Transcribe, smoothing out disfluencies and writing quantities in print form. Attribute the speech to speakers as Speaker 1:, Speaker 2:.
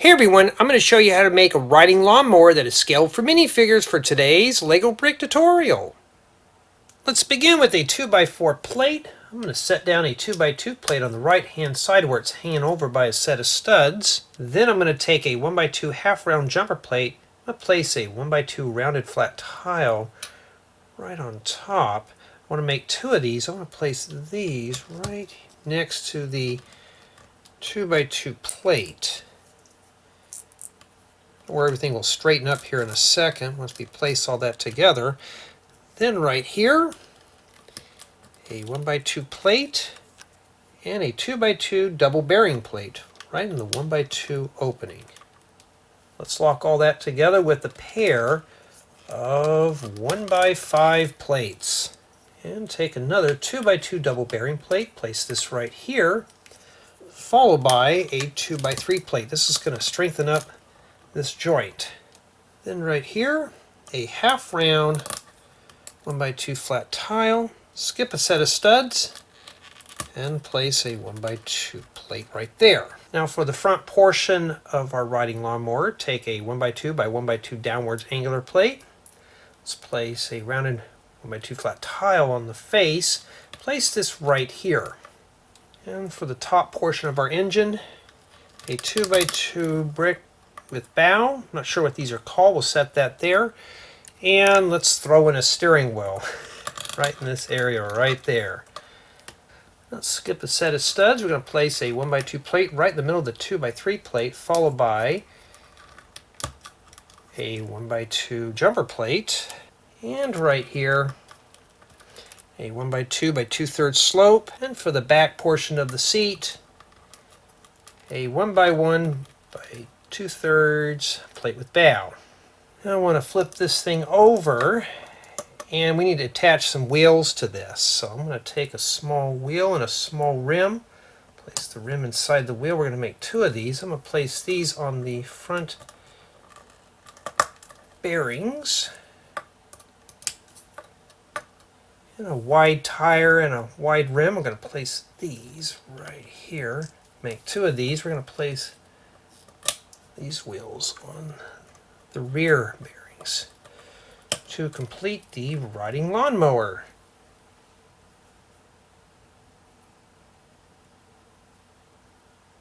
Speaker 1: Hey everyone, I'm going to show you how to make a riding lawnmower that is scaled for minifigures for today's Lego brick tutorial. Let's begin with a 2x4 plate. I'm going to set down a 2x2 plate on the right hand side where it's hanging over by a set of studs. Then I'm going to take a 1x2 half round jumper plate. I'm going to place a 1x2 rounded flat tile right on top. I want to make two of these. I want to place these right next to the 2x2 plate, where everything will straighten up here in a second once we place all that together. Then right here, a 1x2 plate and a 2x2 double bearing plate right in the 1x2 opening. Let's lock all that together with a pair of 1x5 plates. And take another 2x2 double bearing plate, place this right here, followed by a 2x3 plate. This is going to strengthen up this joint. Then right here, a half round 1x2 flat tile, skip a set of studs, and place a 1x2 plate right there. Now for the front portion of our riding lawnmower, take a 1x2 by 1x2 downwards angular plate. Let's place a rounded 1x2 flat tile on the face. Place this right here. And for the top portion of our engine, a 2x2 brick with bow. I'm not sure what these are called. We'll set that there. And let's throw in a steering wheel right in this area right there. Let's skip a set of studs. We're going to place a 1x2 plate right in the middle of the 2x3 plate, followed by a 1x2 jumper plate. And right here, a 1x2 by 2/3 slope. And for the back portion of the seat, a 1x1 by 2/3 plate with bow. Now I want to flip this thing over, and we need to attach some wheels to this. So I'm going to take a small wheel and a small rim, place the rim inside the wheel. We're going to make two of these. I'm going to place these on the front bearings. And a wide tire and a wide rim. I'm going to place these right here. Make two of these. We're going to place these wheels on the rear bearings to complete the riding lawnmower.